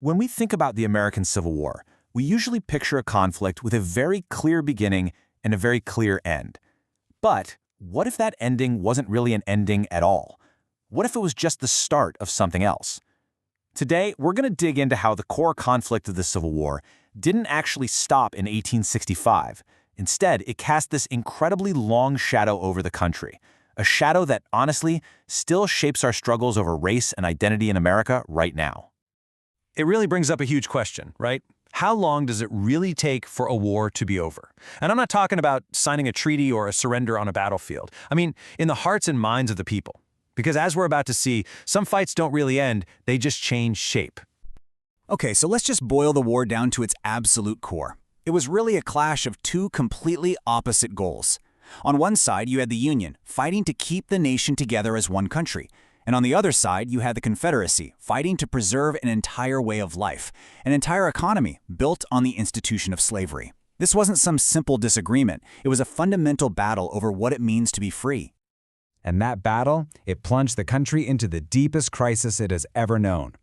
When we think about the American Civil War, we usually picture a conflict with a very clear beginning and a very clear end. But what if that ending wasn't really an ending at all? What if it was just the start of something else? Today, we're going to dig into how the core conflict of the Civil War didn't actually stop in 1865. Instead, it cast this incredibly long shadow over the country, a shadow that, honestly, still shapes our struggles over race and identity in America right now. It really brings up a huge question, right? How long does it really take for a war to be over? And I'm not talking about signing a treaty or a surrender on a battlefield. I mean, in the hearts and minds of the people. Because as we're about to see, some fights don't really end, they just change shape. Okay, so let's just boil the war down to its absolute core. It was really a clash of two completely opposite goals. On one side, you had the Union, fighting to keep the nation together as one country. And on the other side, you had the Confederacy, fighting to preserve an entire way of life, an entire economy built on the institution of slavery. This wasn't some simple disagreement. It was a fundamental battle over what it means to be free. And that battle, it plunged the country into the deepest crisis it has ever known.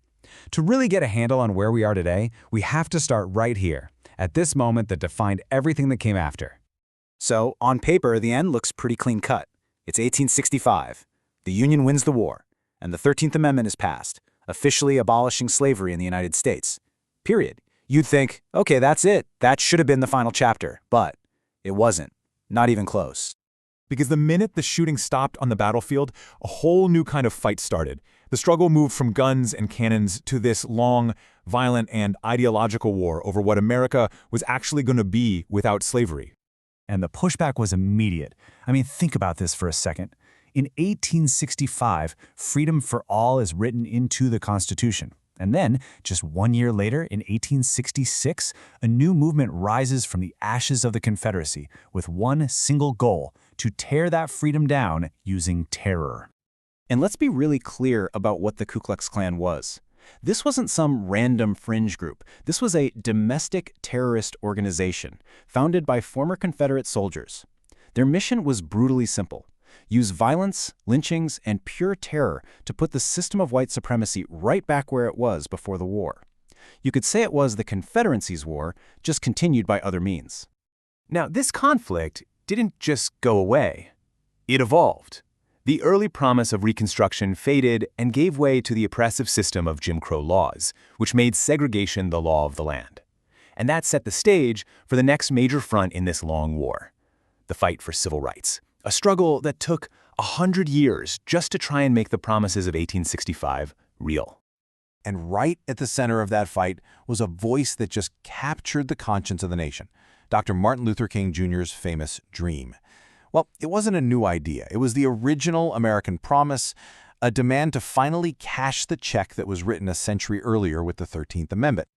To really get a handle on where we are today, we have to start right here, at this moment that defined everything that came after. So, on paper, the end looks pretty clean-cut. It's 1865. The Union wins the war, and the 13th Amendment is passed, officially abolishing slavery in the United States. Period. You'd think, okay, that's it. That should have been the final chapter. But it wasn't. Not even close. Because the minute the shooting stopped on the battlefield, a whole new kind of fight started. The struggle moved from guns and cannons to this long, violent, and ideological war over what America was actually going to be without slavery. And the pushback was immediate. I mean, think about this for a second. In 1865, freedom for all is written into the Constitution. And then, just 1 year later, in 1866, a new movement rises from the ashes of the Confederacy with one single goal: to tear that freedom down using terror. And let's be really clear about what the Ku Klux Klan was. This wasn't some random fringe group. This was a domestic terrorist organization founded by former Confederate soldiers. Their mission was brutally simple: use violence, lynchings, and pure terror to put the system of white supremacy right back where it was before the war. You could say it was the Confederacy's war, just continued by other means. Now, this conflict didn't just go away. It evolved. The early promise of Reconstruction faded and gave way to the oppressive system of Jim Crow laws, which made segregation the law of the land. And that set the stage for the next major front in this long war: the fight for civil rights. A struggle that took 100 years just to try and make the promises of 1865 real. And right at the center of that fight was a voice that just captured the conscience of the nation: Dr. Martin Luther King Jr.'s famous dream. Well, it wasn't a new idea. It was the original American promise, a demand to finally cash the check that was written a century earlier with the 13th Amendment.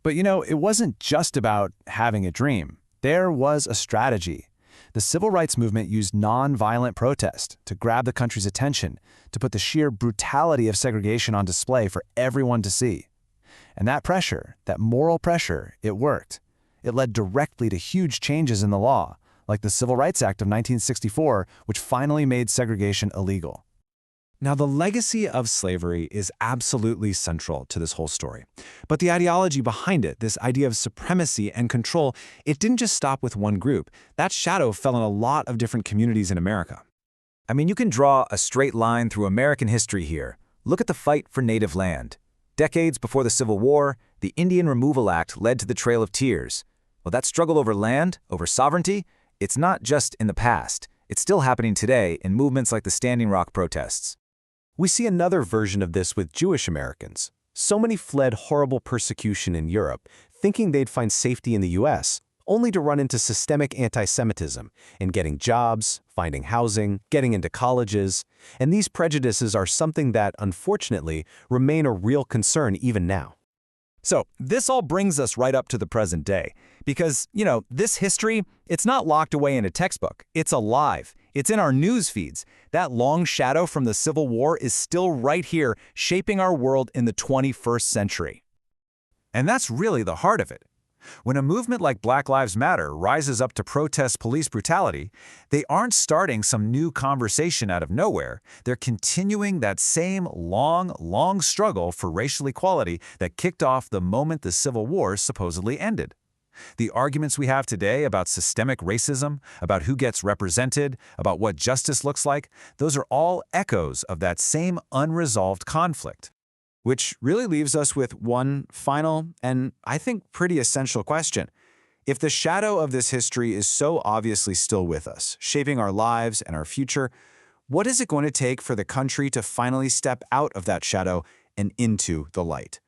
But it wasn't just about having a dream. There was a strategy. The civil rights movement used nonviolent protest to grab the country's attention, to put the sheer brutality of segregation on display for everyone to see. And that pressure, that moral pressure, it worked. It led directly to huge changes in the law, like the Civil Rights Act of 1964, which finally made segregation illegal. Now, the legacy of slavery is absolutely central to this whole story. But the ideology behind it, this idea of supremacy and control, it didn't just stop with one group. That shadow fell on a lot of different communities in America. I mean, you can draw a straight line through American history here. Look at the fight for native land. Decades before the Civil War, the Indian Removal Act led to the Trail of Tears. Well, that struggle over land, over sovereignty, it's not just in the past. It's still happening today in movements like the Standing Rock protests. We see another version of this with Jewish Americans. So many fled horrible persecution in Europe, thinking they'd find safety in the US, only to run into systemic anti-Semitism in getting jobs, finding housing, getting into colleges. And these prejudices are something that, unfortunately, remain a real concern even now. So this all brings us right up to the present day. Because, this history, it's not locked away in a textbook. It's alive. It's in our news feeds. That long shadow from the Civil War is still right here, shaping our world in the 21st century. And that's really the heart of it. When a movement like Black Lives Matter rises up to protest police brutality, they aren't starting some new conversation out of nowhere. They're continuing that same long struggle for racial equality that kicked off the moment the Civil War supposedly ended. The arguments we have today about systemic racism, about who gets represented, about what justice looks like, those are all echoes of that same unresolved conflict. Which really leaves us with one final and, I think, pretty essential question. If the shadow of this history is so obviously still with us, shaping our lives and our future, what is it going to take for the country to finally step out of that shadow and into the light?